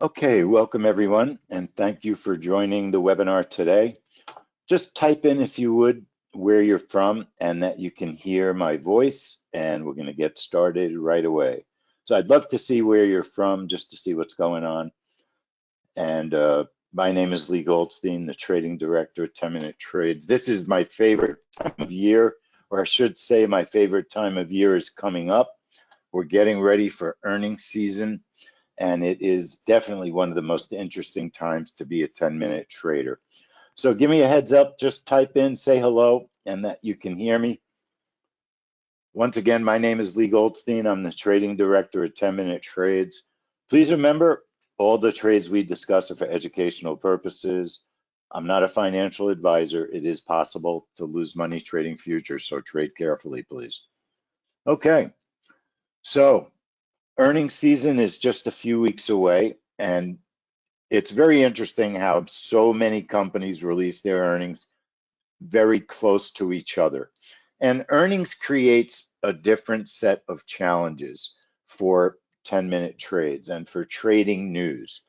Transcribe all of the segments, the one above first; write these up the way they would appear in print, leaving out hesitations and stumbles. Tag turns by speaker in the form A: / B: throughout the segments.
A: Okay, welcome everyone, and thank you for joining the webinar today. Just type in, if you would, where you're from and that you can hear my voice, and we're going to get started right away. So I'd love to see where you're from, just to see what's going on. And my name is Lee Goldstein, the Trading Director at 10 Minute Trades. This is my favorite time of year, or I should say my favorite time of year is coming up. We're getting ready for earnings season, and it is definitely one of the most interesting times to be a 10-minute trader. So give me a heads up, just type in, say hello, and that you can hear me. Once again, my name is Lee Goldstein. I'm the Trading Director at 10 Minute Trades. Please remember, all the trades we discuss are for educational purposes. I'm not a financial advisor. It is possible to lose money trading futures, so trade carefully, please. Okay, so earnings season is just a few weeks away, and it's very interesting how so many companies release their earnings very close to each other. And earnings creates a different set of challenges for 10-minute trades and for trading news.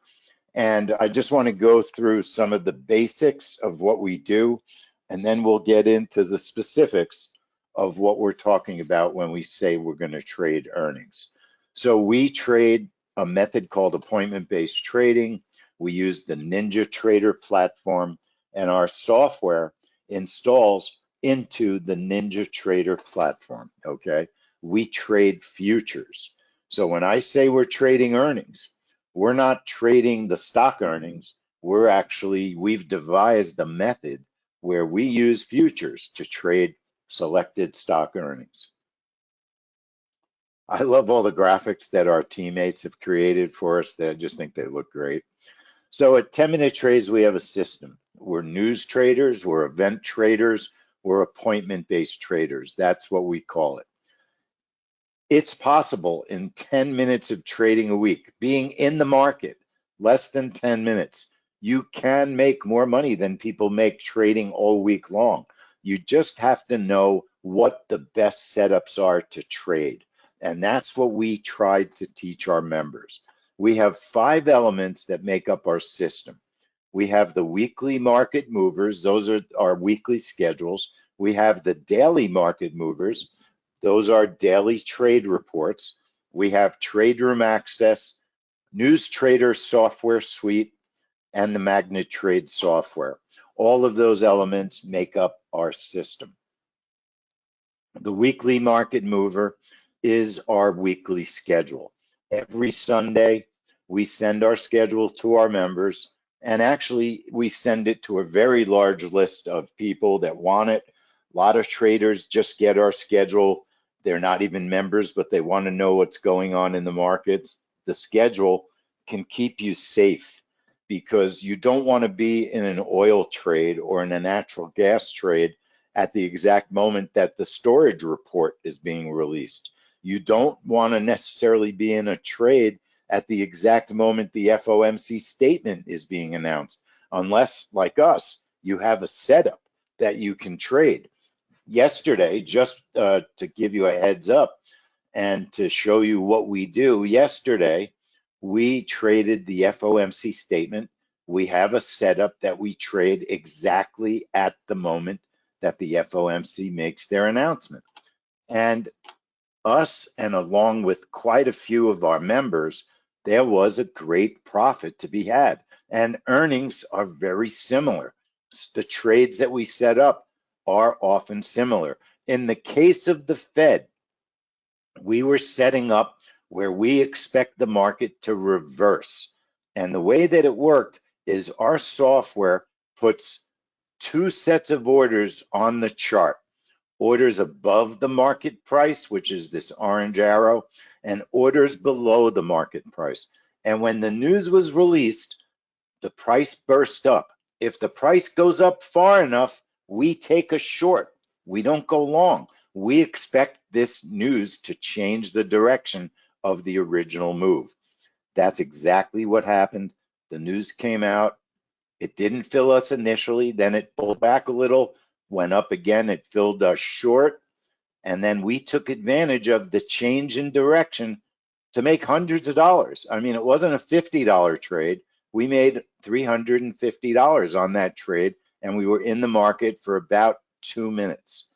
A: And I just want to go through some of the basics of what we do, and then we'll get into the specifics of what we're talking about when we say we're going to trade earnings. So we trade a method called appointment-based trading. We use the NinjaTrader platform, and our software installs into the NinjaTrader platform, okay? We trade futures. So when I say we're trading earnings, we're not trading the stock earnings. We've devised a method where we use futures to trade selected stock earnings. I love all the graphics that our teammates have created for us. I just think they look great. So at 10-minute trades, we have a system. We're news traders, we're event traders, we're appointment-based traders. That's what we call it. It's possible in 10 minutes of trading a week, being in the market, less than 10 minutes, you can make more money than people make trading all week long. You just have to know what the best setups are to trade. And that's what we try to teach our members. We have 5 elements that make up our system. We have the weekly market movers. Those are our weekly schedules. We have the daily market movers. Those are daily trade reports. We have trade room access, news trader software suite, and the Magnet Trade software. All of those elements make up our system. The weekly market mover is our weekly schedule. Every Sunday, we send our schedule to our members, and actually we send it to a very large list of people that want it. A lot of traders just get our schedule. They're not even members, but they want to know what's going on in the markets. The schedule can keep you safe because you don't want to be in an oil trade or in a natural gas trade at the exact moment that the storage report is being released. You don't want to necessarily be in a trade at the exact moment the FOMC statement is being announced, unless, like us, you have a setup that you can trade. Yesterday, just to give you a heads up and to show you what we do, yesterday we traded the FOMC statement. We have a setup that we trade exactly at the moment that the FOMC makes their announcement. And us, and along with quite a few of our members, there was a great profit to be had. And earnings are very similar. The trades that we set up are often similar. In the case of the Fed, we were setting up where we expect the market to reverse. And the way that it worked is our software puts 2 sets of orders on the chart. Orders above the market price, which is this orange arrow, and orders below the market price. And when the news was released, the price burst up. If the price goes up far enough, we take a short. We don't go long. We expect this news to change the direction of the original move. That's exactly what happened. The news came out. It didn't fill us initially, then it pulled back a little, went up again, it filled us short, and then we took advantage of the change in direction to make hundreds of dollars. I mean, it wasn't a $50 trade. We made $350 on that trade, and we were in the market for about 2 minutes.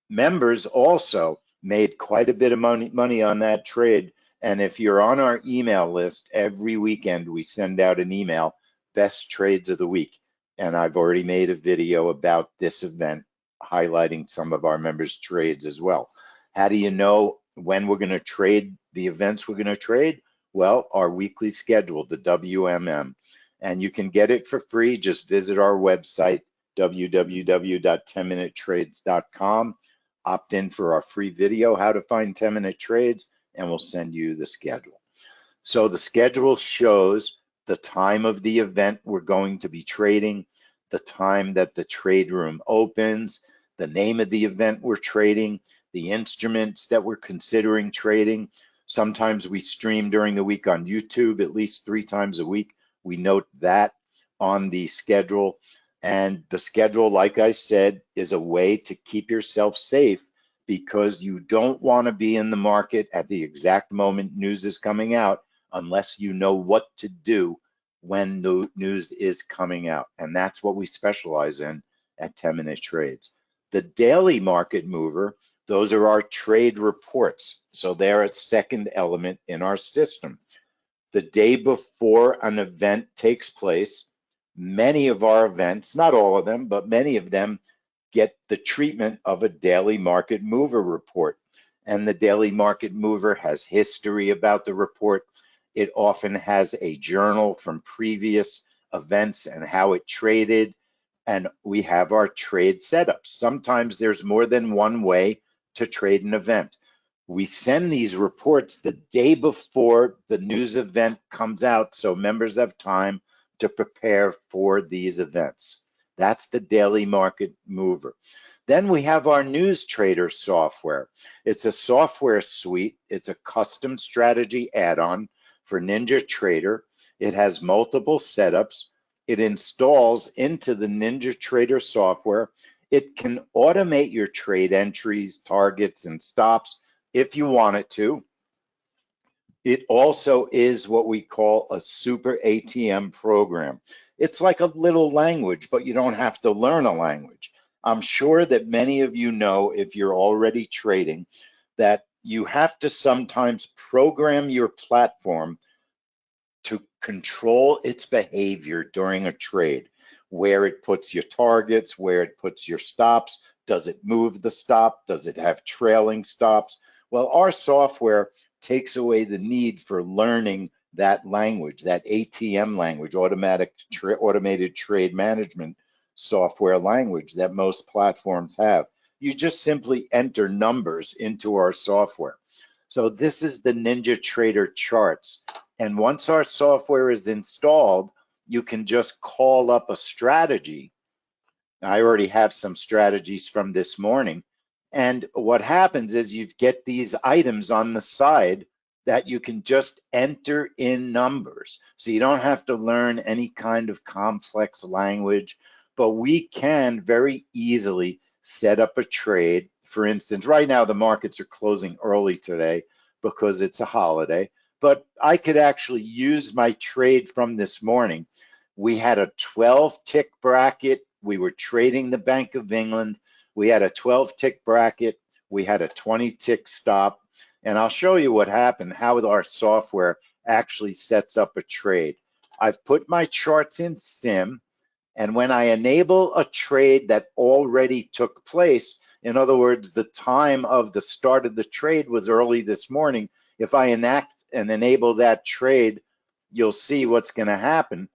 A: Members also made quite a bit of money on that trade. And if you're on our email list, every weekend we send out an email, best trades of the week. And I've already made a video about this event highlighting some of our members' trades as well. How do you know when we're going to trade the events we're going to trade? Well, our weekly schedule, the WMM. And you can get it for free. Just visit our website, www.10minutetrades.com. Opt in for our free video, how to find 10-minute trades, and we'll send you the schedule. So the schedule shows the time of the event we're going to be trading, the time that the trade room opens, the name of the event we're trading, the instruments that we're considering trading. Sometimes we stream during the week on YouTube at least 3 times a week. We note that on the schedule. And the schedule, like I said, is a way to keep yourself safe because you don't want to be in the market at the exact moment news is coming out unless you know what to do when the news is coming out. And that's what we specialize in at 10-minute trades. The daily market mover, those are our trade reports. So they're a second element in our system. The day before an event takes place, many of our events, not all of them, but many of them get the treatment of a daily market mover report. And the daily market mover has history about the report. It often has a journal from previous events and how it traded. And we have our trade setups. Sometimes there's more than one way to trade an event. We send these reports the day before the news event comes out so members have time to prepare for these events. That's the daily market mover. Then we have our news trader software. It's a software suite. It's a custom strategy add-on for NinjaTrader. It has multiple setups. It installs into the NinjaTrader software. It can automate your trade entries, targets, and stops if you want it to. It also is what we call a super ATM program. It's like a little language, but you don't have to learn a language. I'm sure that many of you know, if you're already trading, that you have to sometimes program your platform to control its behavior during a trade, where it puts your targets, where it puts your stops. Does it move the stop? Does it have trailing stops? Well, our software takes away the need for learning that language, that ATM language, automated trade management software language that most platforms have. You just simply enter numbers into our software. So this is the NinjaTrader charts. And once our software is installed, you can just call up a strategy. I already have some strategies from this morning. And what happens is you get these items on the side that you can just enter in numbers. So you don't have to learn any kind of complex language, but we can very easily set up a trade. For instance, right now the markets are closing early today because it's a holiday, but I could actually use my trade from this morning. We had a 12-tick bracket. We were trading the Bank of England. We had a 12-tick bracket. We had a 20-tick stop. And I'll show you what happened, how our software actually sets up a trade. I've put my charts in Sim, and when I enable a trade that already took place, in other words, the time of the start of the trade was early this morning, if I enact and enable that trade, you'll see what's going to happen.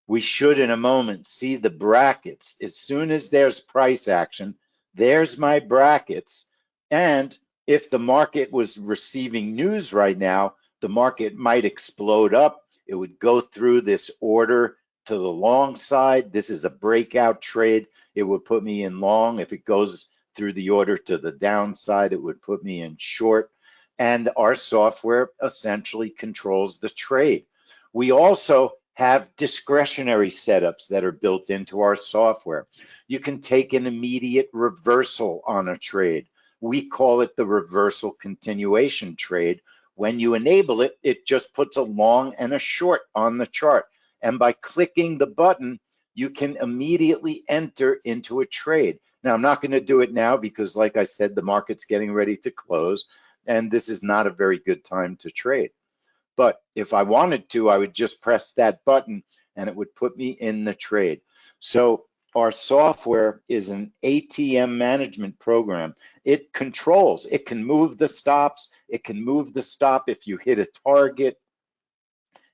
A: We should in a moment see the brackets. As soon as there's price action, there's my brackets. And if the market was receiving news right now, the market might explode up. It would go through this order to the long side. This is a breakout trade. It would put me in long. If it goes through the order to the downside, it would put me in short. And our software essentially controls the trade. We also have discretionary setups that are built into our software. You can take an immediate reversal on a trade. We call it the reversal continuation trade, When you enable it, it just puts a long and a short on the chart. And by clicking the button, you can immediately enter into a trade. Now, I'm not going to do it now because, like I said, the market's getting ready to close, and this is not a very good time to trade. But if I wanted to, I would just press that button and it would put me in the trade. So our software is an ATM management program. It controls, it can move the stops, it can move the stop if you hit a target.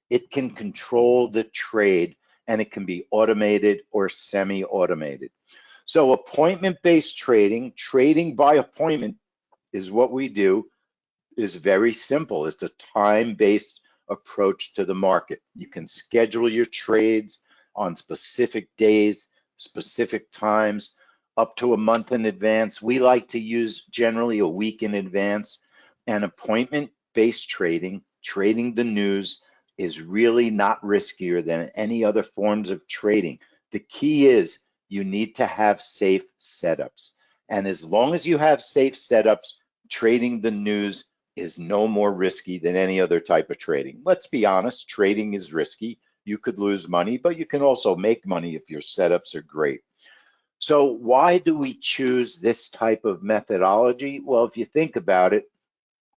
A: It can control the trade, and it can be automated or semi-automated. So appointment-based trading, trading by appointment is what we do, is very simple. It's a time-based approach to the market. You can schedule your trades on specific days, specific times, up to a month in advance. We like to use generally a week in advance. And appointment-based trading, trading the news, is really not riskier than any other forms of trading. The key is you need to have safe setups. And as long as you have safe setups, trading the news is no more risky than any other type of trading. Let's be honest, trading is risky. You could lose money, but you can also make money if your setups are great. So why do we choose this type of methodology? Well, if you think about it,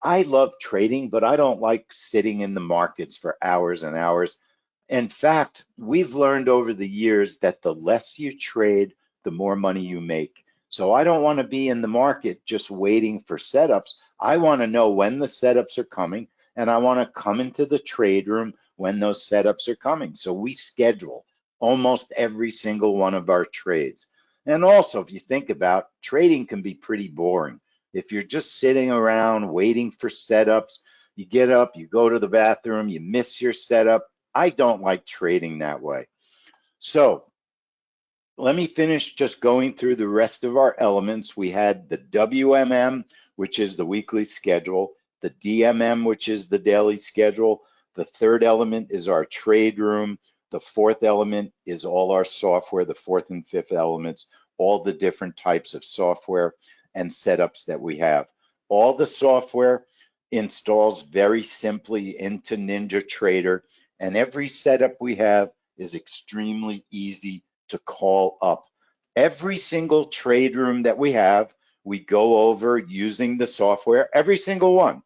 A: I love trading, but I don't like sitting in the markets for hours and hours. In fact, we've learned over the years that the less you trade, the more money you make. So I don't want to be in the market just waiting for setups. I want to know when the setups are coming, and I want to come into the trade room when those setups are coming. So we schedule almost every single one of our trades. And also, if you think about, trading can be pretty boring. If you're just sitting around waiting for setups, you get up, you go to the bathroom, you miss your setup. I don't like trading that way. So let me finish just going through the rest of our elements. We had the WMM, which is the weekly schedule, the DMM, which is the daily schedule. The third element is our trade room. The fourth element is all our software, the fourth and fifth elements, all the different types of software and setups that we have. All the software installs very simply into NinjaTrader, and every setup we have is extremely easy to call up. Every single trade room that we have, we go over using the software, every single one.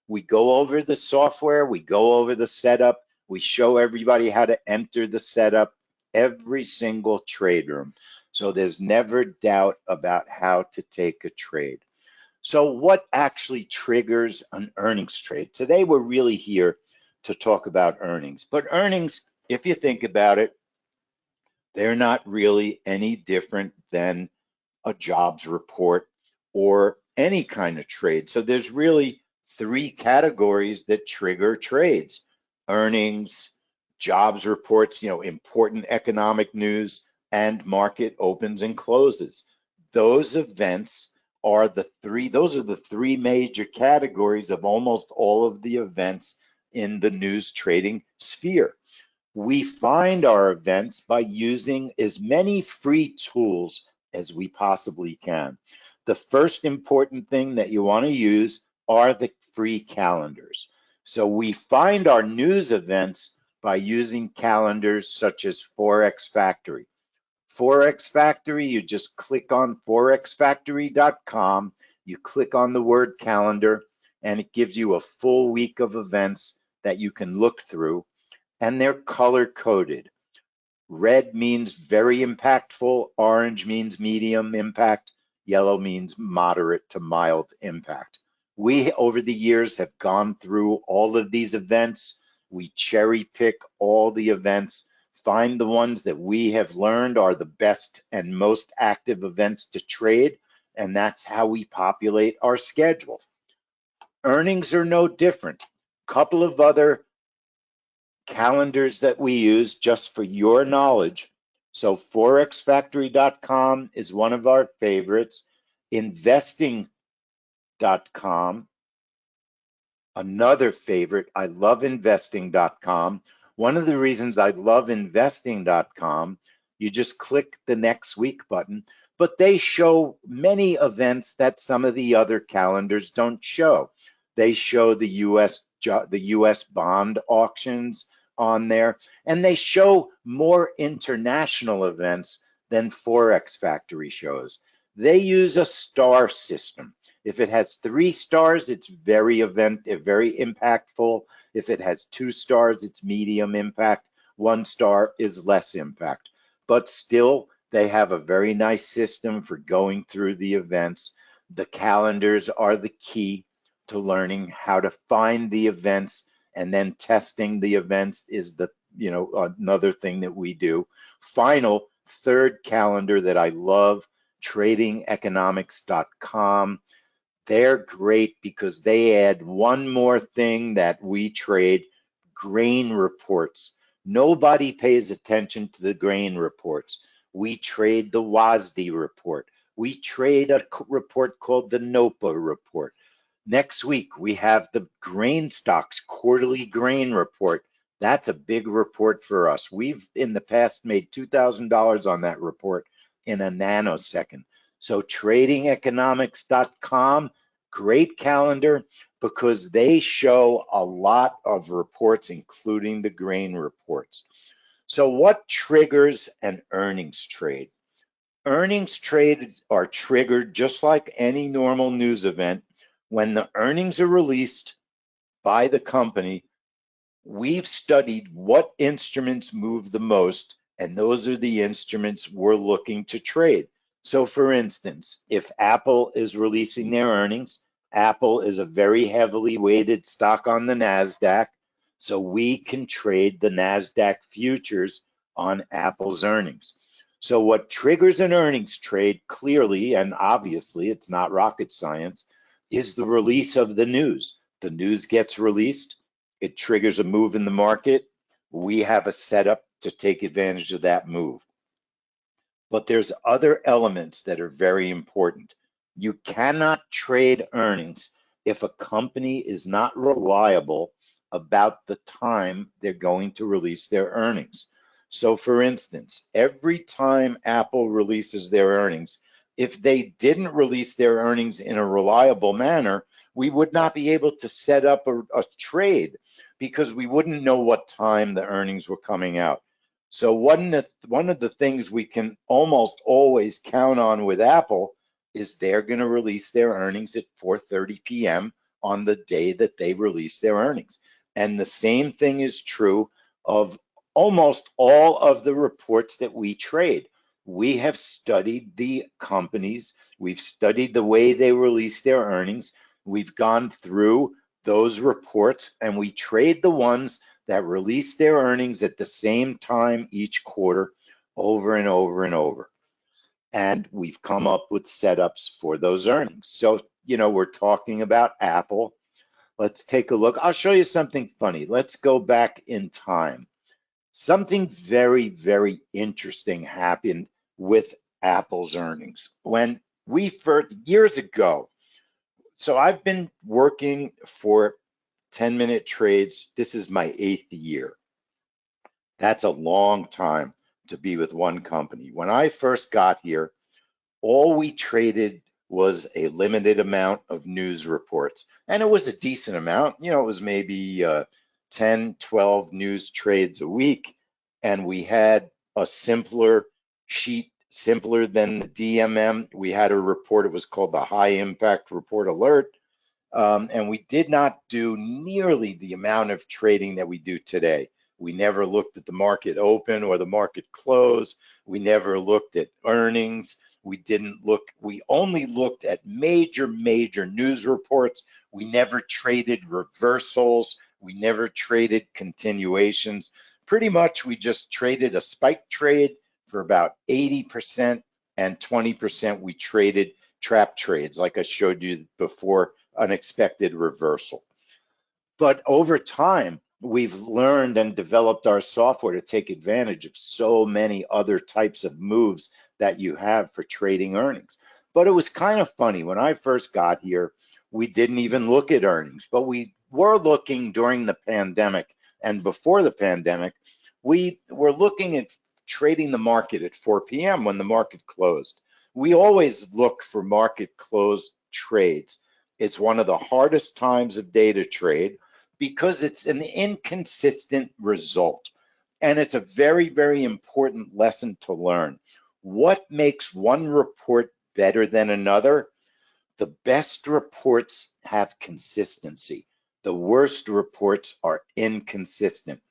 A: We go over the software, we go over the setup, we show everybody how to enter the setup, every single trade room. So there's never doubt about how to take a trade. So what actually triggers an earnings trade? Today we're really here to talk about earnings, but earnings, if you think about it, they're not really any different than a jobs report or any kind of trade. So there's really three categories that trigger trades: earnings, jobs reports, important economic news, and market opens and closes. Those events are those are the three major categories of almost all of the events in the news trading sphere. We find our events by using as many free tools as we possibly can. The first important thing that you want to use are the free calendars. So we find our news events by using calendars such as Forex Factory. Forex Factory, you just click on forexfactory.com, you click on the word calendar, and it gives you a full week of events that you can look through. And they're color coded. Red means very impactful, orange means medium impact, yellow means moderate to mild impact. We, over the years, have gone through all of these events. We cherry pick all the events, find the ones that we have learned are the best and most active events to trade, and that's how we populate our schedule. Earnings are no different. Couple of other calendars that we use just for your knowledge. So forexfactory.com is one of our favorites. Investing.com, another favorite. I love investing.com. One of the reasons I love investing.com, you just click the next week button, but they show many events that some of the other calendars don't show. They show the US bond auctions on there, and they show more international events than Forex Factory shows. They use a star system. If it has 3 stars, it's very impactful. If it has 2 stars, it's medium impact. 1 star is less impact. But still, they have a very nice system for going through the events. The calendars are the key to learning how to find the events, and then testing the events is another thing that we do. Final third calendar that I love, tradingeconomics.com. They're great because they add one more thing that we trade: grain reports. Nobody pays attention to the grain reports. We trade the WASDE report. We trade a report called the NOPA report. Next week, we have the grain stocks quarterly grain report. That's a big report for us. We've in the past made $2,000 on that report in a nanosecond. So tradingeconomics.com, great calendar because they show a lot of reports, including the grain reports. So what triggers an earnings trade? Earnings trades are triggered just like any normal news event. When the earnings are released by the company, we've studied what instruments move the most, and those are the instruments we're looking to trade. So for instance, if Apple is releasing their earnings, Apple is a very heavily weighted stock on the NASDAQ, so we can trade the NASDAQ futures on Apple's earnings. So what triggers an earnings trade clearly, and obviously it's not rocket science, is the release of the news. The news gets released, it triggers a move in the market. We have a setup to take advantage of that move. But there's other elements that are very important. You cannot trade earnings if a company is not reliable about the time they're going to release their earnings. So for instance, every time Apple releases their earnings, if they didn't release their earnings in a reliable manner, we would not be able to set up a trade because we wouldn't know what time the earnings were coming out. So one of the things we can almost always count on with Apple is they're going to release their earnings at 4:30 p.m. on the day that they release their earnings. And the same thing is true of almost all of the reports that we trade. We have studied the companies, we've studied the way they release their earnings, we've gone through those reports, and we trade the ones that release their earnings at the same time each quarter over and over and over. And we've come up with setups for those earnings. So, we're talking about Apple. Let's take a look. I'll show you something funny. Let's go back in time. Something very, very interesting happened with Apple's earnings. When we first, years ago, so I've been working for 10-minute trades. This is my 8th year. That's a long time to be with one company. When I first got here, all we traded was a limited amount of news reports. And it was a decent amount. It was maybe 10, 12 news trades a week. And we had a simpler sheet, simpler than the DMM. We had a report, it was called the High Impact Report Alert. And we did not do nearly the amount of trading that we do today. We never looked at the market open or the market close. We never looked at earnings. We only looked at major news reports. We never traded reversals. We never traded continuations. Pretty much we just traded a spike trade for about 80%, and 20% we traded trap trades, like I showed you before, unexpected reversal. But over time, we've learned and developed our software to take advantage of so many other types of moves that you have for trading earnings. But it was kind of funny. When I first got here, we didn't even look at earnings, but we were looking during the pandemic and before the pandemic. We were looking at trading the market at 4 p.m. when the market closed. We always look for market close trades. It's one of the hardest times of day to trade because it's an inconsistent result. And it's a very, very important lesson to learn. What makes one report better than another? The best reports have consistency. The worst reports are inconsistent.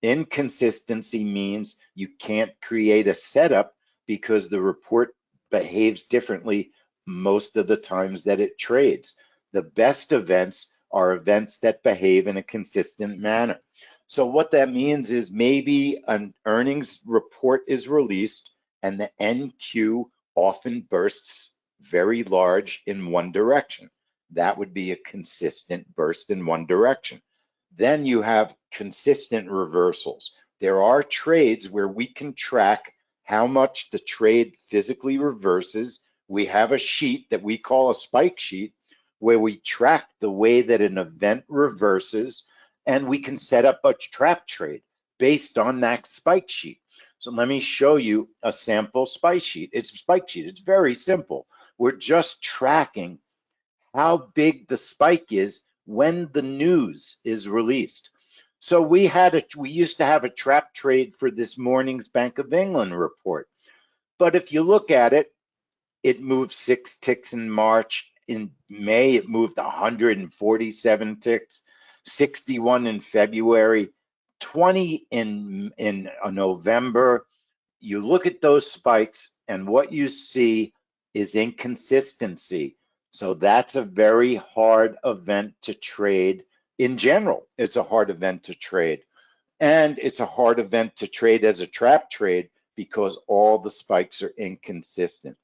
A: Inconsistency means you can't create a setup because the report behaves differently most of the times that it trades. The best events are events that behave in a consistent manner. So what that means is maybe an earnings report is released and the NQ often bursts very large in one direction. That would be a consistent burst in one direction. Then you have consistent reversals. There are trades where we can track how much the trade physically reverses. We have a sheet that we call a spike sheet where we track the way that an event reverses, and we can set up a trap trade based on that spike sheet. So let me show you a sample spike sheet. It's very simple. We're just tracking how big the spike is when the news is released. So we used to have a trap trade for this morning's Bank of England report. But if you look at it, it moved 6 ticks in March. In May, it moved 147 ticks, 61 in February, 20 in November. You look at those spikes, and what you see is inconsistency. So that's a very hard event to trade. In general, it's a hard event to trade. And it's a hard event to trade as a trap trade because all the spikes are inconsistent.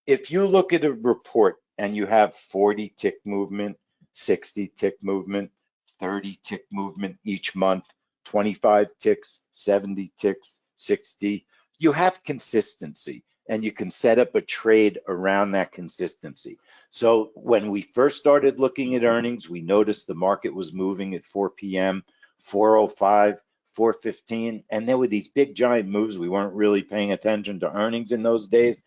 A: If you look at a report and you have 40 tick movement, 60 tick movement, 30 tick movement each month, 25 ticks, 70 ticks, 60, you have consistency and you can set up a trade around that consistency. So when we first started looking at earnings, we noticed the market was moving at 4 p.m., 4:05, 4:15, and there were these big giant moves. We weren't really paying attention to earnings in those days.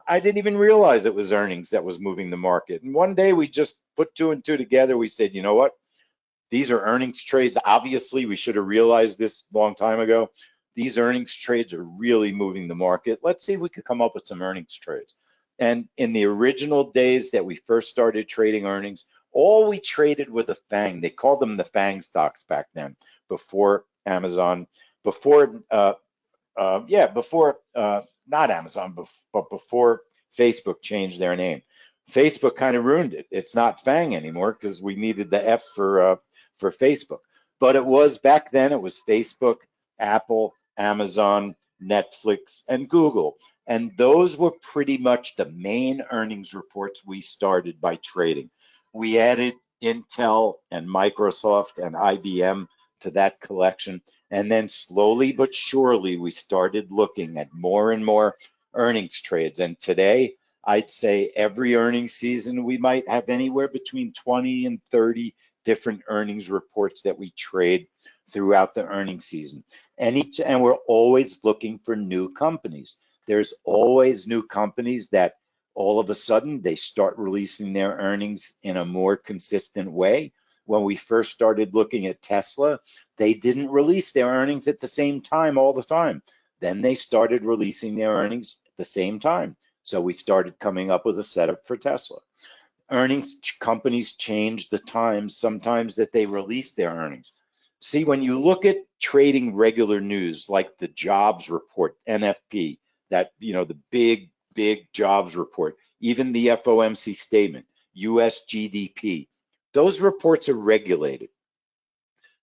A: I didn't even realize it was earnings that was moving the market. And one day we just put two and two together. We said, you know what? These are earnings trades. Obviously, we should have realized this a long time ago. These earnings trades are really moving the market. Let's see if we could come up with some earnings trades. And in the original days that we first started trading earnings, all we traded were the FANG. They called them the FANG stocks back then, before Amazon, before not Amazon, but before Facebook changed their name. Facebook kind of ruined it. It's not FANG anymore because we needed the F for Facebook. But it was back then. It was Facebook, Apple, Amazon, Netflix, and Google. And those were pretty much the main earnings reports we started by trading. We added Intel and Microsoft and IBM to that collection. And then slowly but surely, we started looking at more and more earnings trades. And today, I'd say every earnings season, we might have anywhere between 20 and 30 different earnings reports that we trade throughout the earnings season. And we're always looking for new companies. There's always new companies that all of a sudden they start releasing their earnings in a more consistent way. When we first started looking at Tesla, they didn't release their earnings at the same time all the time. Then they started releasing their earnings at the same time. So we started coming up with a setup for Tesla. Earnings companies change the times sometimes that they release their earnings. See, when you look at trading regular news like the jobs report, NFP, that, the big jobs report, even the FOMC statement, US GDP, those reports are regulated.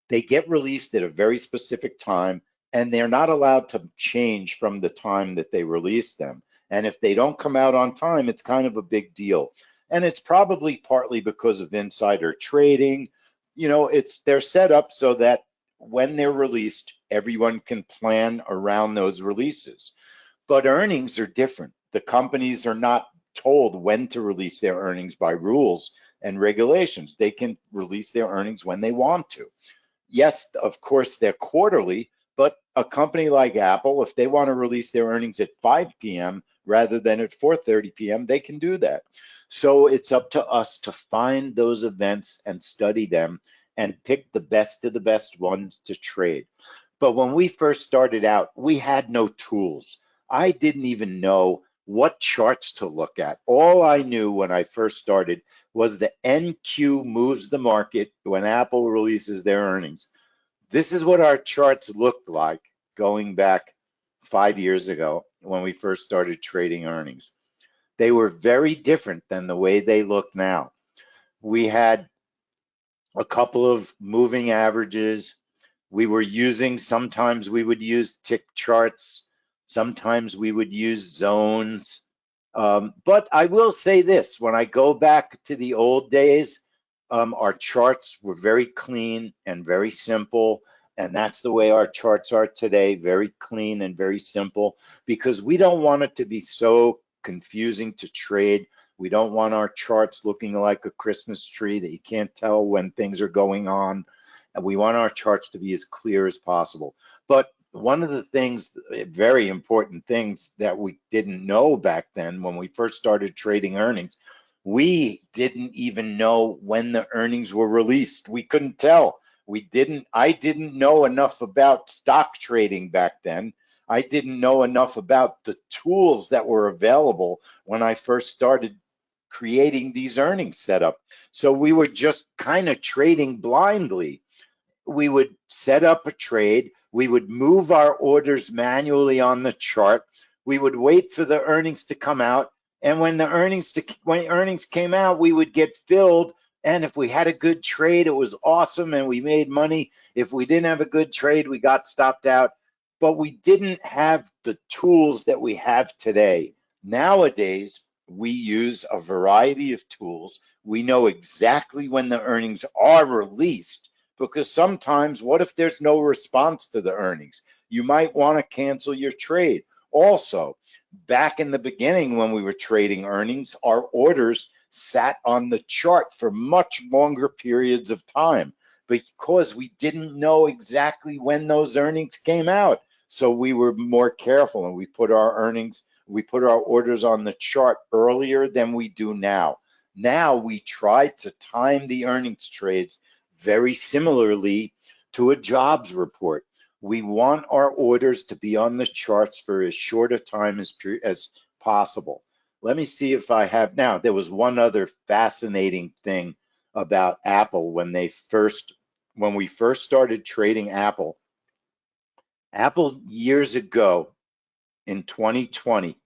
A: They get released at a very specific time, and they're not allowed to change from the time that they release them. And if they don't come out on time, it's kind of a big deal. And it's probably partly because of insider trading. They're set up so that when they're released, everyone can plan around those releases. But earnings are different. The companies are not told when to release their earnings by rules and regulations. They can release their earnings when they want to. Yes, of course, they're quarterly, but a company like Apple, if they want to release their earnings at 5 p.m. rather than at 4:30 p.m., they can do that. So it's up to us to find those events and study them and pick the best of the best ones to trade. But when we first started out, we had no tools. I didn't even know what charts to look at. All I knew when I first started was the NQ moves the market when Apple releases their earnings. This is what our charts looked like going back 5 years ago when we first started trading earnings. They were very different than the way they look now. We had a couple of moving averages. We were using, sometimes we would use tick charts, sometimes we would use zones. But I will say this, when I go back to the old days, our charts were very clean and very simple. And that's the way our charts are today, very clean and very simple, because we don't want it to be so confusing to trade. We don't want our charts looking like a Christmas tree that you can't tell when things are going on. And we want our charts to be as clear as possible. But one of the things, very important things that we didn't know back then when we first started trading earnings, we didn't even know when the earnings were released. We couldn't tell. I didn't know enough about stock trading back then. I didn't know enough about the tools that were available when I first started creating these earnings setup. So we were just kind of trading blindly. We would set up a trade. We would move our orders manually on the chart. We would wait for the earnings to come out. And when earnings came out, we would get filled. And if we had a good trade, it was awesome and we made money. If we didn't have a good trade, we got stopped out. But we didn't have the tools that we have today. Nowadays, we use a variety of tools. We know exactly when the earnings are released, because sometimes, what if there's no response to the earnings? You might want to cancel your trade. Also, back in the beginning when we were trading earnings, our orders sat on the chart for much longer periods of time because we didn't know exactly when those earnings came out. So we were more careful and we put our orders on the chart earlier than we do now. Now we try to time the earnings trades very similarly to a jobs report. We want our orders to be on the charts for as short a time as possible. Let me see if I have. Now, there was one other fascinating thing about Apple when we first started trading Apple. Apple years ago in 2020,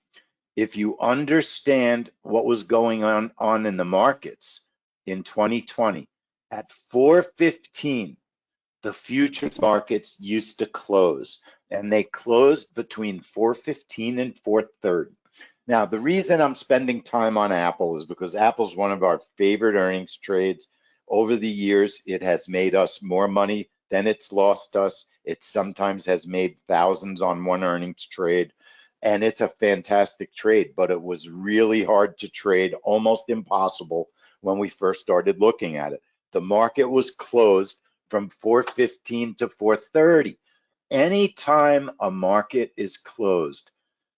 A: if you understand what was going on in the markets in 2020, at 4:15, the futures markets used to close, and they closed between 4:15 and 4:30. Now, the reason I'm spending time on Apple is because Apple's one of our favorite earnings trades. Over the years, it has made us more money than it's lost us. It sometimes has made thousands on one earnings trade, and it's a fantastic trade, but it was really hard to trade, almost impossible when we first started looking at it. The market was closed from 4:15 to 4:30. Anytime a market is closed,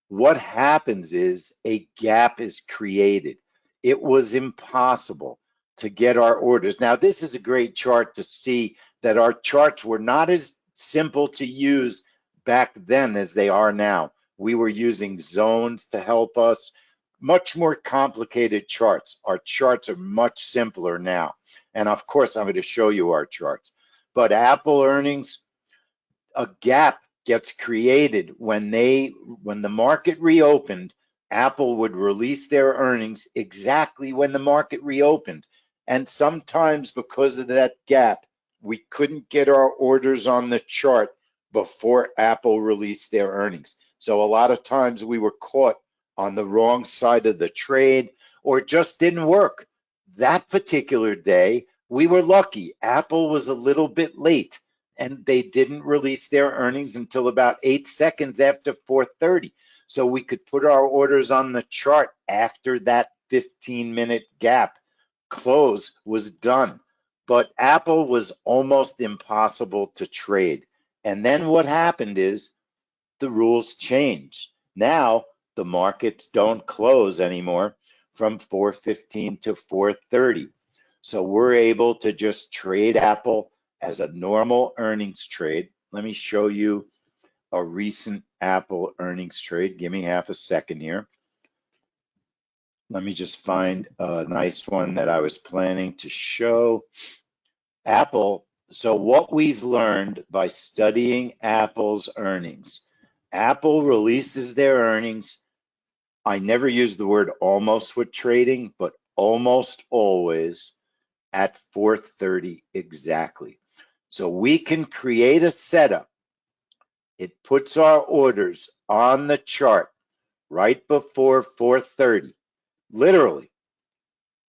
A: what happens is a gap is created. It was impossible to get our orders. Now, this is a great chart to see that our charts were not as simple to use back then as they are now. We were using zones to help us, much more complicated charts. Our charts are much simpler now. And of course, I'm going to show you our charts. But Apple earnings, a gap gets created when the market reopened. Apple would release their earnings exactly when the market reopened. And sometimes because of that gap, we couldn't get our orders on the chart before Apple released their earnings. So a lot of times we were caught on the wrong side of the trade, or it just didn't work. That particular day, we were lucky. Apple was a little bit late, and they didn't release their earnings until about 8 seconds after 4:30. So we could put our orders on the chart after that 15-minute gap close was done. But Apple was almost impossible to trade. And then what happened is the rules changed. Now the markets don't close anymore from 4:15 to 4:30. So we're able to just trade Apple as a normal earnings trade. Let me show you a recent Apple earnings trade. Give me half a second here. Let me just find a nice one that I was planning to show. Apple. So what we've learned by studying Apple's earnings, Apple releases their earnings. I never use the word almost with trading, but almost always at 4:30 exactly. So we can create a setup. It puts our orders on the chart right before 4:30, literally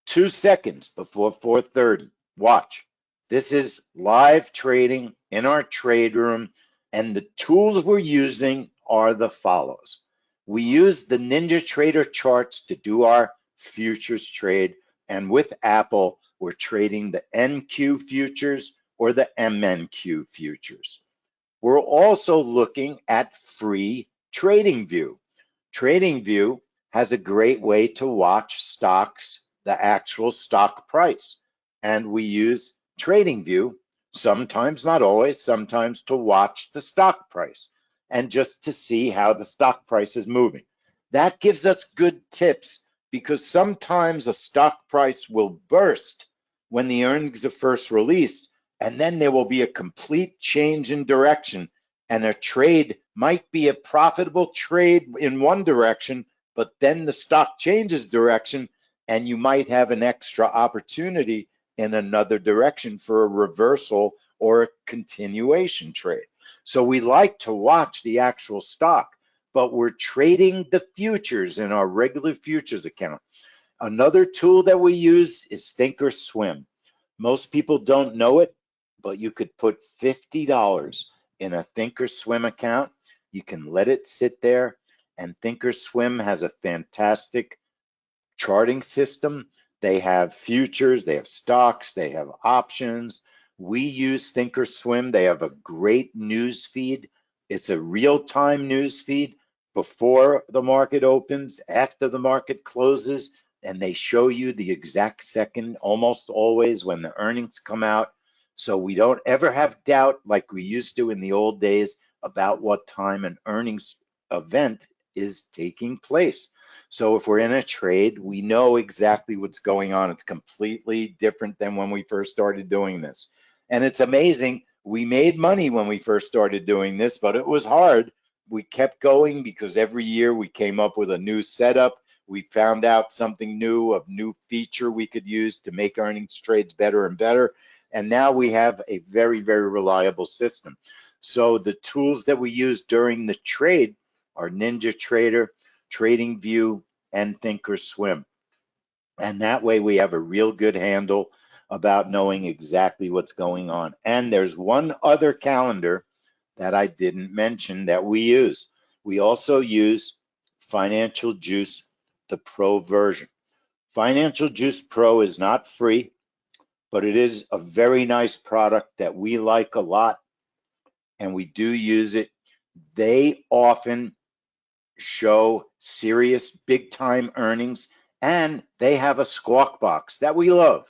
A: 2 seconds before 4:30. Watch. This is live trading in our trade room, and the tools we're using are the follows. We use the NinjaTrader charts to do our futures trade, and with Apple, we're trading the NQ futures or the MNQ futures. We're also looking at free TradingView. TradingView has a great way to watch stocks, the actual stock price. And we use TradingView, sometimes, not always, sometimes to watch the stock price and just to see how the stock price is moving. That gives us good tips because sometimes a stock price will burst when the earnings are first released, and then there will be a complete change in direction, and a trade might be a profitable trade in one direction, but then the stock changes direction and you might have an extra opportunity in another direction for a reversal or a continuation trade. So we like to watch the actual stock, but we're trading the futures in our regular futures account. Another tool that we use is Thinkorswim. Most people don't know it, but you could put $50 in a Thinkorswim account. You can let it sit there, and Thinkorswim has a fantastic charting system. They have futures, they have stocks, they have options. We use Thinkorswim. They have a great news feed. It's a real-time news feed before the market opens, after the market closes, and they show you the exact second, almost always, when the earnings come out. So we don't ever have doubt like we used to in the old days about what time an earnings event is taking place. So if we're in a trade, we know exactly what's going on. It's completely different than when we first started doing this. And it's amazing. We made money when we first started doing this, but it was hard. We kept going because every year we came up with a new setup. We found out something new, a new feature we could use to make earnings trades better and better. And now we have a very, very reliable system. So the tools that we use during the trade are NinjaTrader, TradingView, and Thinkorswim. And that way we have a real good handle about knowing exactly what's going on. And there's one other calendar that I didn't mention that we use. We also use Financial Juice, the Pro version. Financial Juice Pro is not free, but it is a very nice product that we like a lot, and we do use it. They often show serious big time earnings, and they have a squawk box that we love.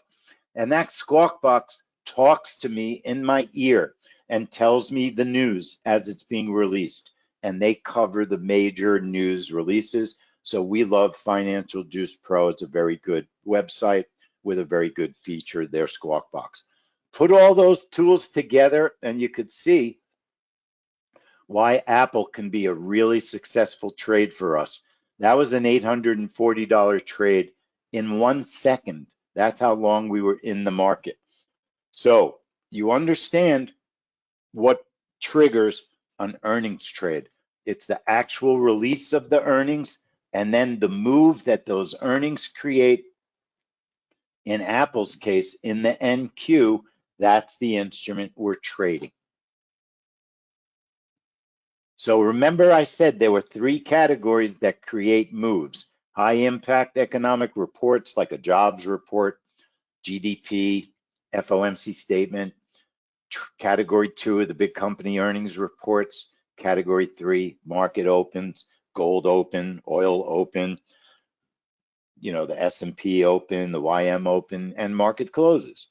A: And that squawk box talks to me in my ear and tells me the news as it's being released. And they cover the major news releases. So we love Financial Juice Pro. It's a very good website with a very good feature, their squawk box. Put all those tools together and you could see why Apple can be a really successful trade for us. That was an $840 trade in 1 second. That's how long we were in the market. So you understand what triggers an earnings trade. It's the actual release of the earnings and then the move that those earnings create. In Apple's case, in the NQ, that's the instrument we're trading. So remember I said there were 3 categories that create moves. High impact economic reports like a jobs report, GDP, FOMC statement. Category 2 are the big company earnings reports. Category 3, market opens. gold open, oil open, you know, the S&P open, the YM open, and market closes.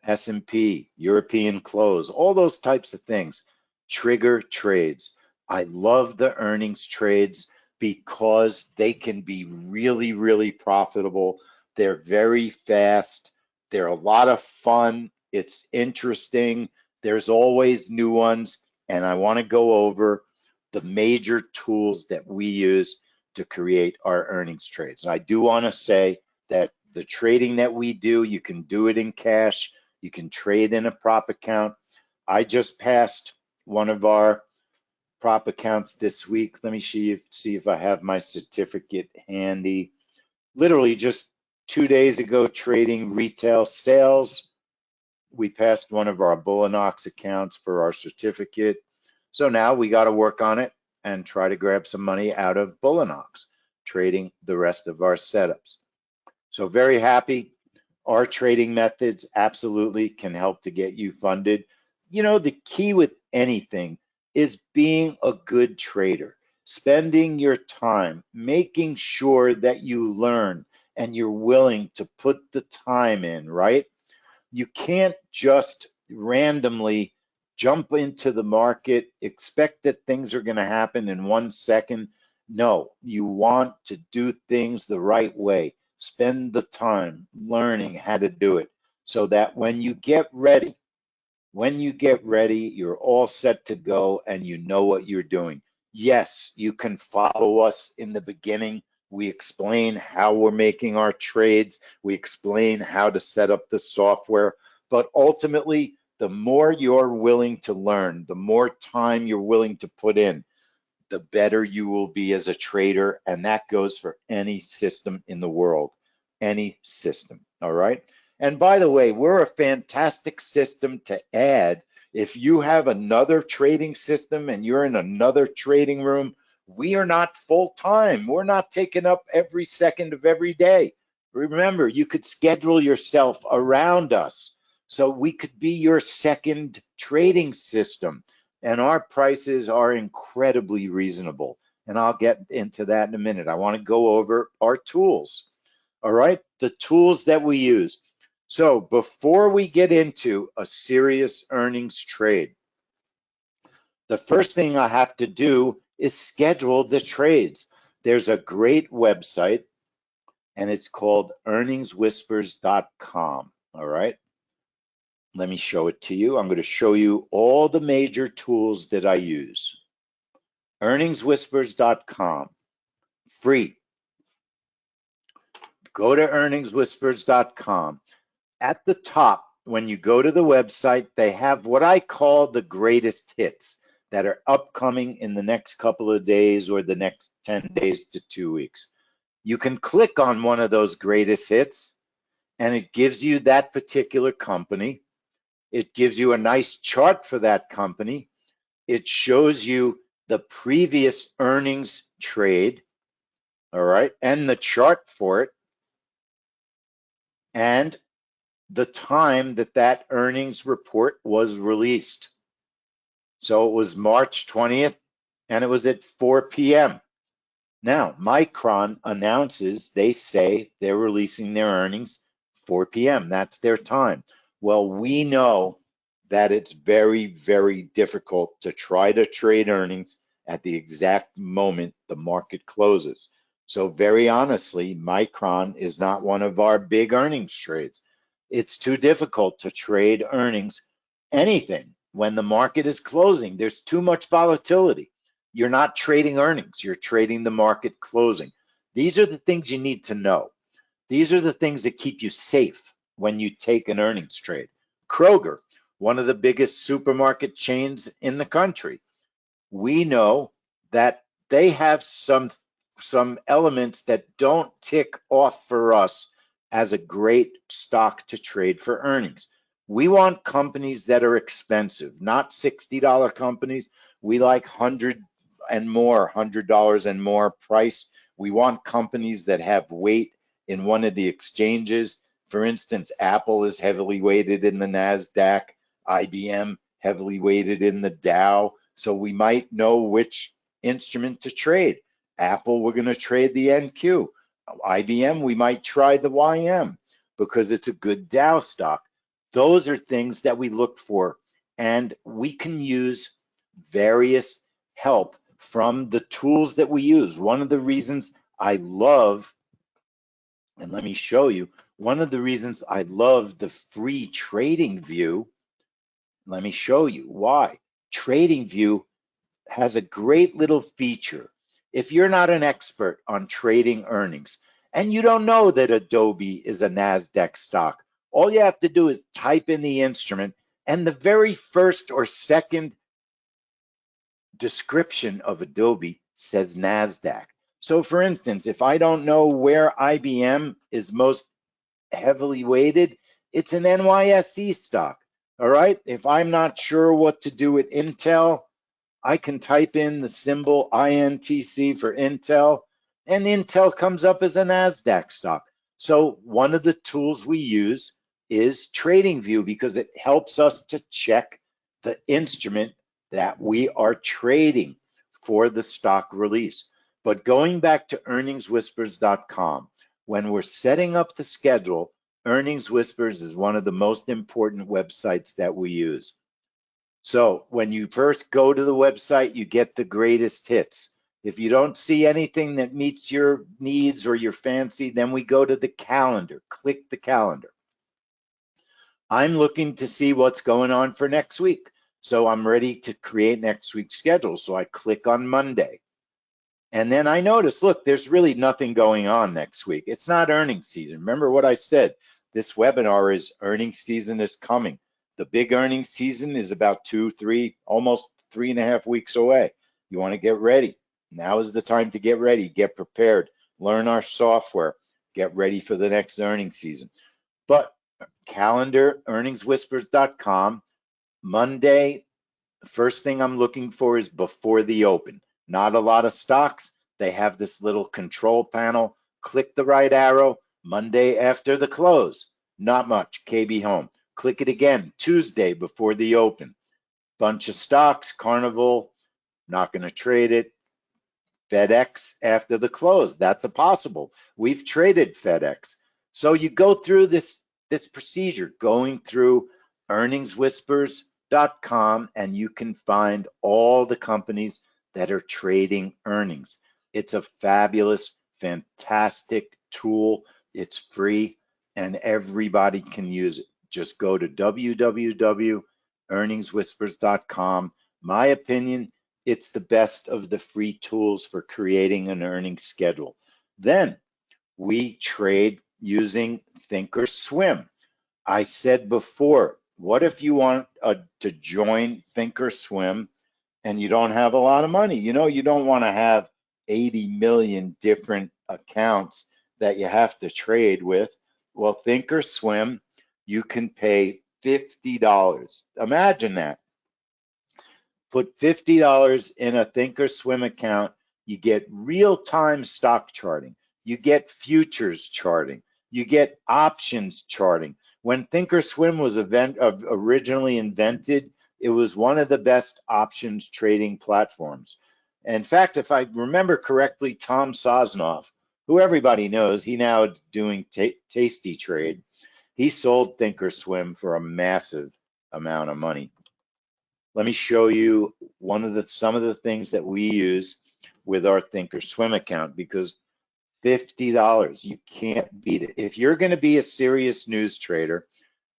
A: S&P, European close, all those types of things trigger trades. I love the earnings trades because they can be really, really profitable. They're very fast. They're a lot of fun. It's interesting. There's always new ones. And I want to go over the major tools that we use to create our earnings trades. And I do want to say that the trading that we do, you can do it in cash. You can trade in a prop account. I just passed one of our prop accounts this week. Let me see if I have my certificate handy. Literally just 2 days ago, trading retail sales. We passed one of our Bullinox accounts for our certificate. So now we got to work on it and try to grab some money out of Bullinox, trading the rest of our setups. So very happy. Our trading methods absolutely can help to get you funded. You know, the key with anything is being a good trader, spending your time, making sure that you learn and you're willing to put the time in, right? You can't just randomly jump into the market, expect that things are going to happen in 1 second. No, you want to do things the right way. Spend the time learning how to do it so that when you get ready, you're all set to go and you know what you're doing. Yes, you can follow us in the beginning. We explain how we're making our trades. We explain how to set up the software. But ultimately, the more you're willing to learn, the more time you're willing to put in, the better you will be as a trader. And that goes for any system in the world, any system. All right. And by the way, we're a fantastic system to add. If you have another trading system and you're in another trading room, we are not full time. We're not taking up every second of every day. Remember, you could schedule yourself around us. So we could be your second trading system. And our prices are incredibly reasonable. And I'll get into that in a minute. I want to go over our tools. All right, the tools that we use. So before we get into a serious earnings trade, the first thing I have to do is schedule the trades. There's a great website and it's called earningswhispers.com. All right. Let me show it to you. I'm going to show you all the major tools that I use. Earningswhispers.com, free. Go to earningswhispers.com. At the top, when you go to the website, they have what I call the greatest hits that are upcoming in the next couple of days or the next 10 days to 2 weeks. You can click on one of those greatest hits and it gives you that particular company. It gives you a nice chart for that company. It shows you the previous earnings trade, all right, and the chart for it, and the time that that earnings report was released. So it was March 20th, and it was at 4 p.m. Now, Micron announces, they say they're releasing their earnings 4 p.m. That's their time. Well, we know that it's very, very difficult to try to trade earnings at the exact moment the market closes. So very honestly, Micron is not one of our big earnings trades. It's too difficult to trade earnings, anything, when the market is closing. There's too much volatility. You're not trading earnings, you're trading the market closing. These are the things you need to know. These are the things that keep you safe when you take an earnings trade. Kroger, one of the biggest supermarket chains in the country, we know that they have some elements that don't tick off for us as a great stock to trade for earnings. We want companies that are expensive, not $60 companies. We like $100 and more price. We want companies that have weight in one of the exchanges. For instance, Apple is heavily weighted in the NASDAQ, IBM heavily weighted in the Dow. So we might know which instrument to trade. Apple, we're going to trade the NQ. IBM, we might try the YM because it's a good Dow stock. Those are things that we look for, and we can use various help from the tools that we use. One of the reasons I love, and let me show you, one of the reasons I love the free TradingView, let me show you why. TradingView has a great little feature. If you're not an expert on trading earnings and you don't know that Adobe is a NASDAQ stock, all you have to do is type in the instrument, and the very first or second description of Adobe says NASDAQ. So for instance, if I don't know where IBM is most heavily weighted, it's an NYSE stock. All right. If I'm not sure what to do with Intel, I can type in the symbol INTC for Intel, and Intel comes up as a NASDAQ stock. So one of the tools we use is TradingView because it helps us to check the instrument that we are trading for the stock release. But going back to earningswhispers.com, when we're setting up the schedule, Earnings Whispers is one of the most important websites that we use. So when you first go to the website, you get the greatest hits. If you don't see anything that meets your needs or your fancy, then we go to the calendar. Click the calendar. I'm looking to see what's going on for next week. So I'm ready to create next week's schedule. So I click on Monday. And then I notice, look, there's really nothing going on next week. It's not earnings season. Remember what I said, this webinar is earnings season is coming. The big earnings season is about 2, 3, almost 3.5 weeks away. You want to get ready. Now is the time to get ready, get prepared, learn our software, get ready for the next earnings season. But calendar, earningswhispers.com, Monday, first thing I'm looking for is before the open. Not a lot of stocks. They have this little control panel. Click the right arrow. Monday after the close. Not much. KB Home. Click it again. Tuesday before the open. Bunch of stocks. Carnival. Not going to trade it. FedEx after the close. That's a possible. We've traded FedEx. So you go through this procedure, going through earningswhispers.com, and you can find all the companies that are trading earnings. It's a fabulous, fantastic tool. It's free and everybody can use it. Just go to www.earningswhispers.com. My opinion, it's the best of the free tools for creating an earnings schedule. Then we trade using Thinkorswim. I said before, what if you want to join Thinkorswim and you don't have a lot of money? You know, you don't want to have 80 million different accounts that you have to trade with. Well, Thinkorswim, you can pay $50. Imagine that. Put $50 in a Thinkorswim account, you get real-time stock charting, you get futures charting, you get options charting. When Thinkorswim was originally invented, it was one of the best options trading platforms. In fact, if I remember correctly, Tom Sosnoff, who everybody knows, he now is doing Tasty Trade. He sold Thinkorswim for a massive amount of money. Let me show you some of the things that we use with our Thinkorswim account, because $50, you can't beat it. If you're going to be a serious news trader,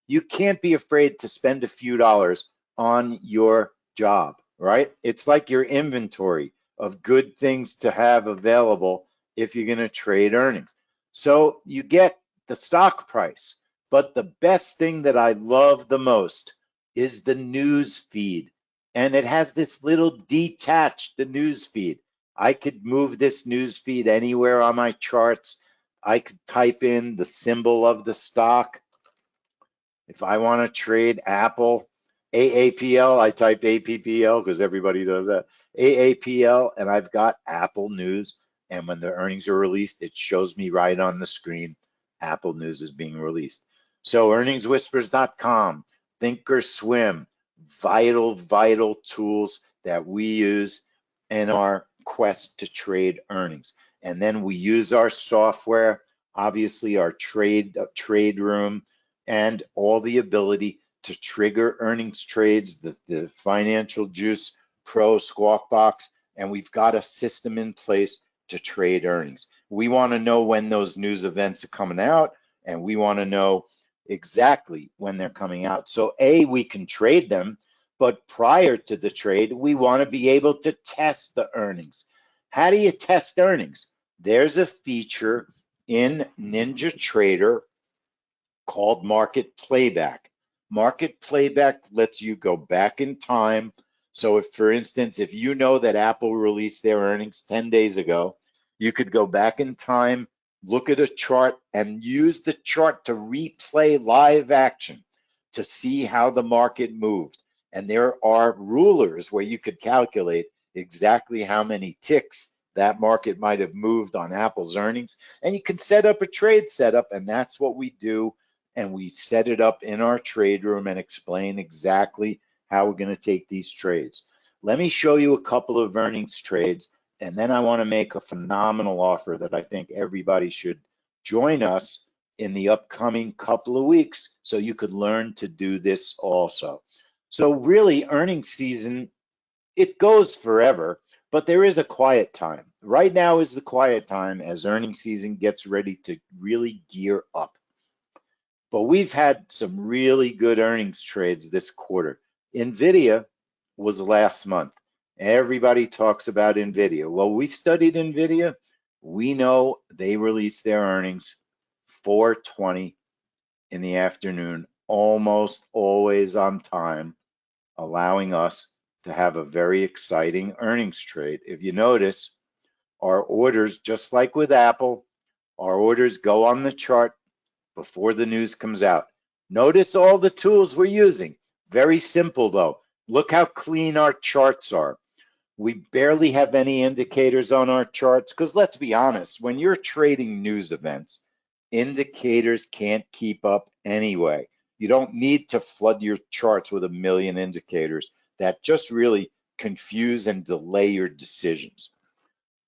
A: you can't be afraid to spend a few dollars on your job, right? It's like your inventory of good things to have available if you're going to trade earnings. So you get the stock price, but the best thing that I love the most is the news feed. And it has this little detached news feed. I could move this news feed anywhere on my charts. I could type in the symbol of the stock. If I want to trade Apple, AAPL, I type APPL because everybody does that. AAPL, and I've got Apple News. And when the earnings are released, it shows me right on the screen, Apple News is being released. So earningswhispers.com, Thinkorswim, vital tools that we use in our request to trade earnings. And then we use our software, obviously our trade room, and all the ability to trigger earnings trades, the Financial Juice Pro Squawk Box, and we've got a system in place to trade earnings. We want to know when those news events are coming out, and we want to know exactly when they're coming out. So we can trade them, but prior to the trade, we want to be able to test the earnings. How do you test earnings? There's a feature in NinjaTrader called Market Playback. Market Playback lets you go back in time. So if, for instance, if you know that Apple released their earnings 10 days ago, you could go back in time, look at a chart, and use the chart to replay live action to see how the market moved. And there are rulers where you could calculate exactly how many ticks that market might have moved on Apple's earnings. And you can set up a trade setup, and that's what we do. And we set it up in our trade room and explain exactly how we're going to take these trades. Let me show you a couple of earnings trades, and then I want to make a phenomenal offer that I think everybody should join us in the upcoming couple of weeks so you could learn to do this also. So really, earnings season, it goes forever, but there is a quiet time. Right now is the quiet time as earnings season gets ready to really gear up. But we've had some really good earnings trades this quarter. NVIDIA was last month. Everybody talks about NVIDIA. Well, we studied NVIDIA. We know they released their earnings 4:20 in the afternoon, almost always on time, allowing us to have a very exciting earnings trade. If you notice, our orders, just like with Apple, our orders go on the chart before the news comes out. Notice all the tools we're using. Very simple though. Look how clean our charts are. We barely have any indicators on our charts because let's be honest, when you're trading news events, indicators can't keep up anyway. You don't need to flood your charts with a million indicators that just really confuse and delay your decisions.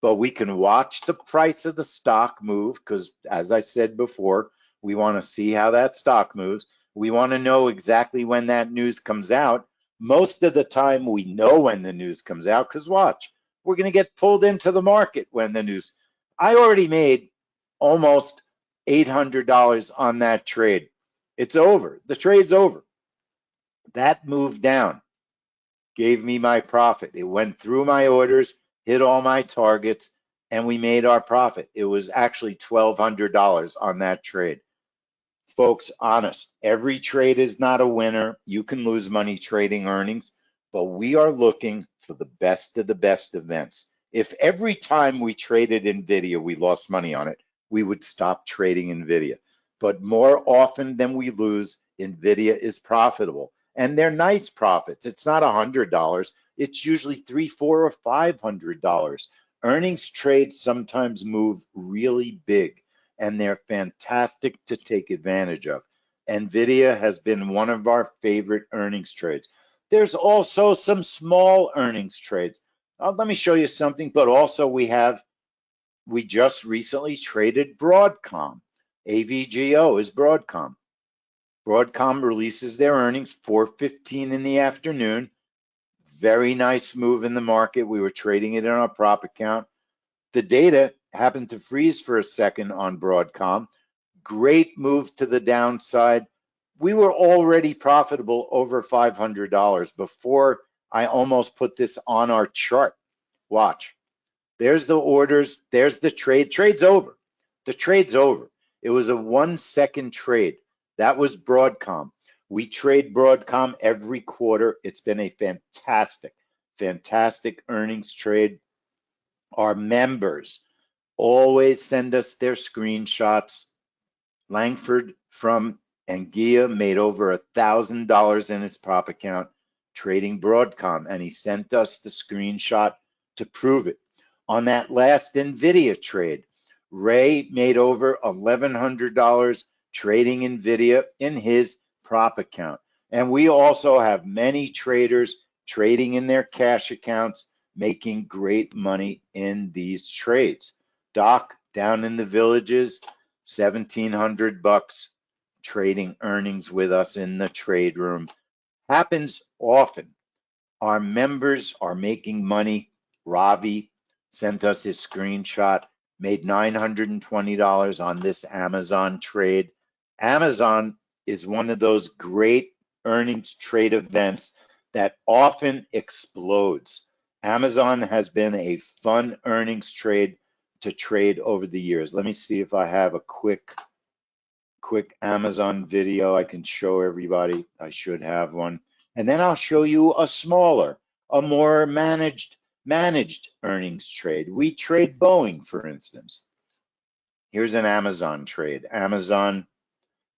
A: But we can watch the price of the stock move because, as I said before, we want to see how that stock moves. We want to know exactly when that news comes out. Most of the time, we know when the news comes out because watch, we're going to get pulled into the market when the news. I already made almost $800 on that trade. It's over. The trade's over. That moved down, gave me my profit. It went through my orders, hit all my targets, and we made our profit. It was actually $1,200 on that trade. Folks, honest, every trade is not a winner. You can lose money trading earnings, but we are looking for the best of the best events. If every time we traded NVIDIA, we lost money on it, we would stop trading NVIDIA. But more often than we lose, NVIDIA is profitable. And they're nice profits. It's not $100. It's usually $300, $400, or $500. Earnings trades sometimes move really big, and they're fantastic to take advantage of. NVIDIA has been one of our favorite earnings trades. There's also some small earnings trades. Let me show you something, but also we just recently traded Broadcom. AVGO is Broadcom. Broadcom releases their earnings 4:15 in the afternoon. Very nice move in the market. We were trading it in our prop account. The data happened to freeze for a second on Broadcom. Great move to the downside. We were already profitable over $500 before I almost put this on our chart. Watch. There's the orders. There's the trade. Trade's over. The trade's over. It was a 1-second trade. That was Broadcom. We trade Broadcom every quarter. It's been a fantastic, fantastic earnings trade. Our members always send us their screenshots. Langford from Anguilla made over $1,000 in his prop account trading Broadcom, and he sent us the screenshot to prove it. On that last NVIDIA trade, Ray made over $1,100 trading NVIDIA in his prop account. And we also have many traders trading in their cash accounts, making great money in these trades. Doc down in the Villages, 1,700 bucks trading earnings with us in the trade room. Happens often. Our members are making money. Ravi sent us his screenshot, made $920 on this Amazon trade. Amazon is one of those great earnings trade events that often explodes. Amazon has been a fun earnings trade to trade over the years. Let me see if I have a quick Amazon video I can show everybody. I should have one. And then I'll show you a smaller, a more managed earnings trade. We trade Boeing, for instance. Here's an Amazon trade. Amazon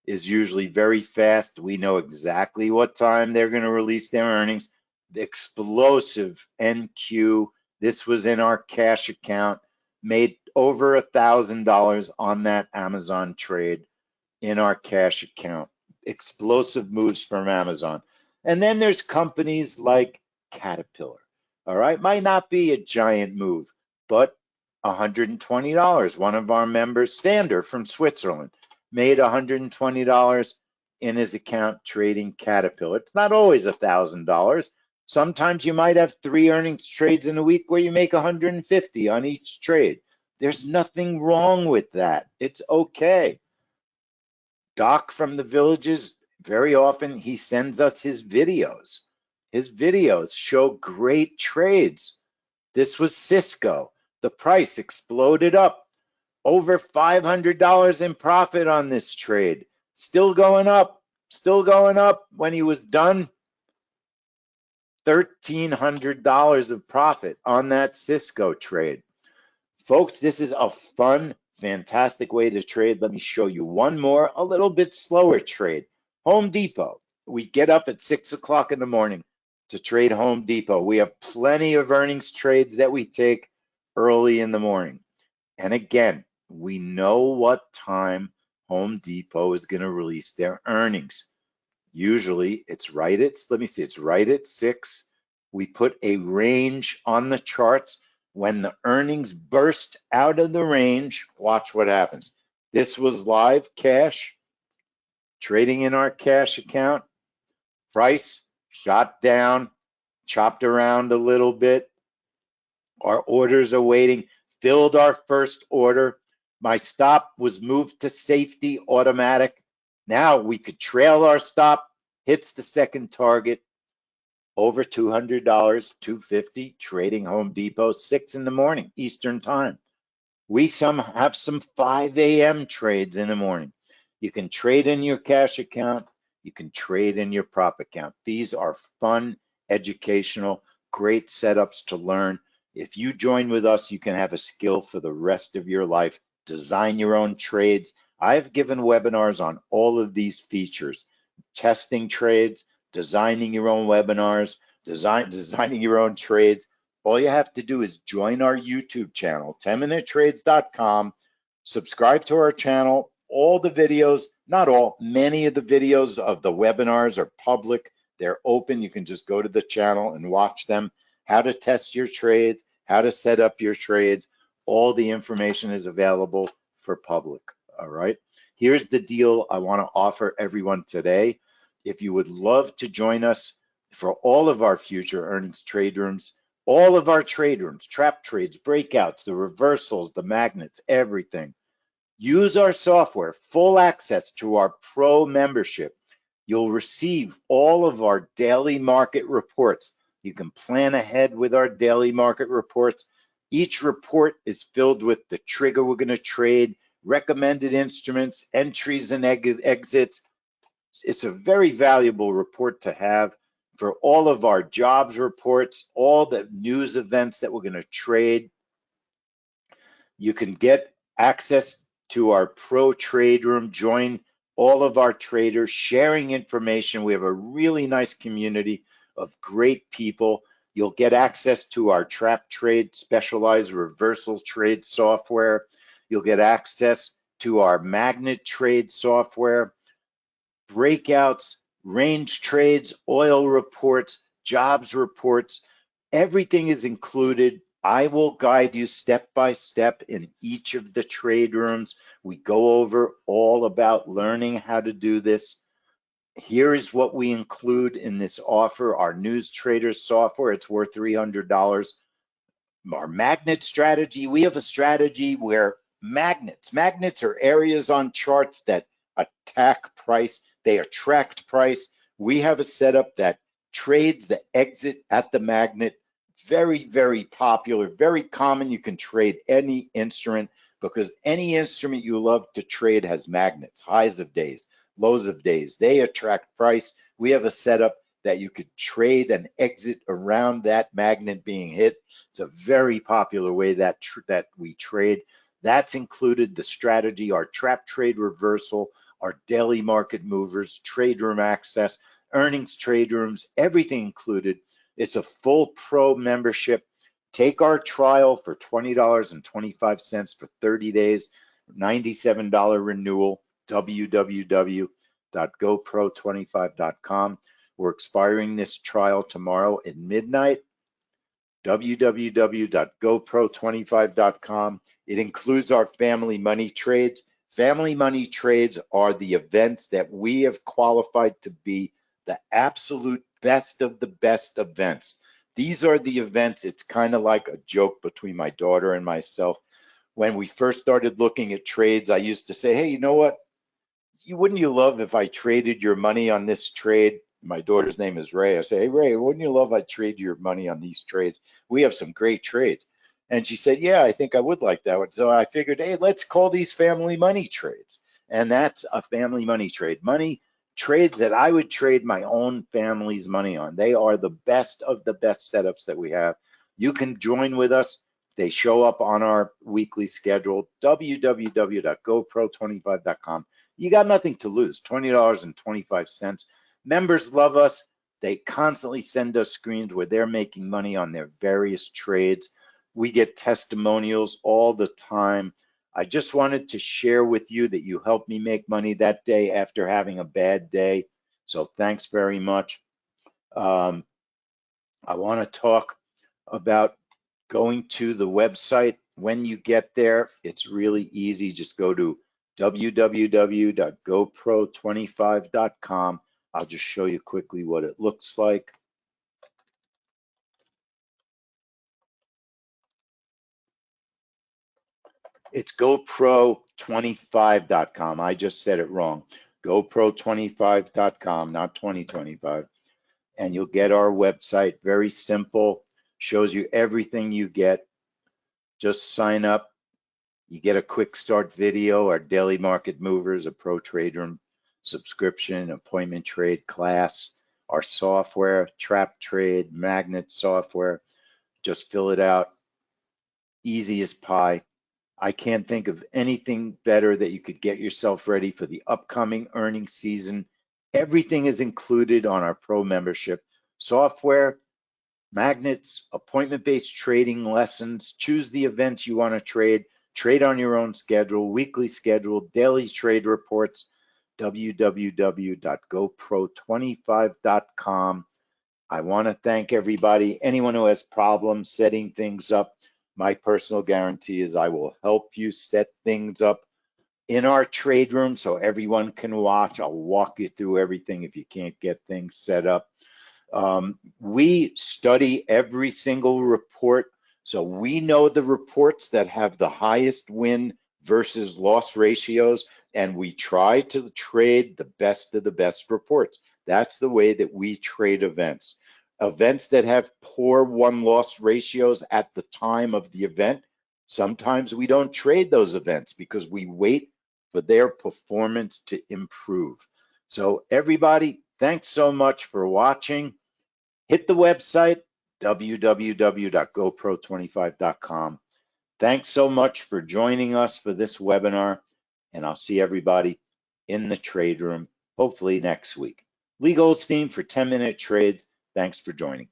A: is usually very fast. We know exactly what time they're going to release their earnings. The explosive NQ. This was in our cash account. Made over $1,000 on that Amazon trade in our cash account. Explosive moves from Amazon. And then there's companies like Caterpillar. All right, might not be a giant move, but $120. One of our members, Sander from Switzerland, made $120 in his account trading Caterpillar. It's not always $1,000. Sometimes you might have 3 earnings trades in a week where you make $150 on each trade. There's nothing wrong with that. It's okay. Doc from the Villages, very often he sends us his videos. His videos show great trades. This was Cisco. The price exploded up. Over $500 in profit on this trade. Still going up when he was done. $1,300 of profit on that Cisco trade. Folks, this is a fun, fantastic way to trade. Let me show you one more, a little bit slower trade. Home Depot. We get up at 6 o'clock in the morning to trade Home Depot. We have plenty of earnings trades that we take early in the morning. And again, we know what time Home Depot is going to release their earnings. Usually it's right at, let me see, it's right at 6. We put a range on the charts. When the earnings burst out of the range, watch what happens. This was live cash, trading in our cash account. Price shot down, chopped around a little bit. Our orders are waiting, filled our first order. My stop was moved to safety automatic. Now we could trail our stop, hits the second target, over $200, $250, trading Home Depot, 6 in the morning, Eastern time. We have some 5 a.m. trades in the morning. You can trade in your cash account. You can trade in your prop account. These are fun, educational, great setups to learn. If you join with us, you can have a skill for the rest of your life. Design your own trades. I've given webinars on all of these features. Testing trades, designing your own webinars, designing your own trades. All you have to do is join our YouTube channel, 10minutetrades.com, subscribe to our channel. All the videos, not all, many of the videos of the webinars are public. They're open. You can just go to the channel and watch them. How to test your trades, how to set up your trades. All the information is available for public, all right? Here's the deal I want to offer everyone today. If you would love to join us for all of our future earnings trade rooms, all of our trade rooms, trap trades, breakouts, the reversals, the magnets, everything. Use our software, full access to our pro membership. You'll receive all of our daily market reports. You can plan ahead with our daily market reports. Each report is filled with the trigger we're going to trade, recommended instruments, entries and exits. It's a very valuable report to have for all of our jobs reports, all the news events that we're going to trade. You can get access to our pro trade room, join all of our traders sharing information. We have a really nice community of great people. You'll get access to our trap trade specialized reversal trade software. You'll get access to our magnet trade software, breakouts, range trades, oil reports, jobs reports. Everything is included. I will guide you step by step in each of the trade rooms. We go over all about learning how to do this. Here is what we include in this offer: our News Trader software. It's worth $300. Our magnet strategy, we have a strategy where magnets are areas on charts that attack price, they attract price. We have a setup that trades the exit at the magnet. Very, very popular, very common. You can trade any instrument because any instrument you love to trade has magnets, highs of days, lows of days. They attract price. We have a setup that you could trade and exit around that magnet being hit. It's a very popular way that we trade. That's included the strategy, our trap trade reversal, our daily market movers, trade room access, earnings trade rooms, everything included. It's a full pro membership. Take our trial for $20.25 for 30 days, $97 renewal, www.gopro25.com. We're expiring this trial tomorrow at midnight. www.gopro25.com. It includes our family money trades. Family money trades are the events that we have qualified to be the absolute best of the best events. These are the events. It's kind of like a joke between my daughter and myself. When we first started looking at trades, I used to say, hey, you know what? Wouldn't you love if I traded your money on this trade? My daughter's name is Ray. I say, hey, Ray, wouldn't you love I trade your money on these trades? We have some great trades. And she said, yeah, I think I would like that one. So I figured, hey, let's call these family money trades. And that's a family money trade. Money trades that I would trade my own family's money on. They are the best of the best setups that we have. You can join with us. They show up on our weekly schedule, www.gopro25.com. You got nothing to lose, $20.25. Members love us. They constantly send us screens where they're making money on their various trades. We get testimonials all the time. I just wanted to share with you that you helped me make money that day after having a bad day. So thanks very much. I want to talk about going to the website. When you get there, it's really easy. Just go to www.gopro25.com. I'll just show you quickly what it looks like. It's GoPro25.com. I just said it wrong. GoPro25.com, not 2025. And you'll get our website. Very simple. Shows you everything you get. Just sign up. You get a quick start video, our daily market movers, a pro trade room subscription, appointment trade class, our software, trap trade, magnet software. Just fill it out. Easy as pie. I can't think of anything better that you could get yourself ready for the upcoming earnings season. Everything is included on our pro membership. Software, magnets, appointment-based trading lessons, choose the events you want to trade on your own schedule, weekly schedule, daily trade reports, www.gopro25.com. I want to thank everybody, anyone who has problems setting things up. My personal guarantee is I will help you set things up in our trade room so everyone can watch. I'll walk you through everything if you can't get things set up. We study every single report, so we know the reports that have the highest win versus loss ratios, and we try to trade the best of the best reports. That's the way that we trade events. Events that have poor won-loss ratios at the time of the event, sometimes we don't trade those events because we wait for their performance to improve. So everybody, thanks so much for watching. Hit the website, www.gopro25.com. Thanks so much for joining us for this webinar, and I'll see everybody in the trade room, hopefully next week. Lee Goldstein for 10-Minute Trades. Thanks for joining.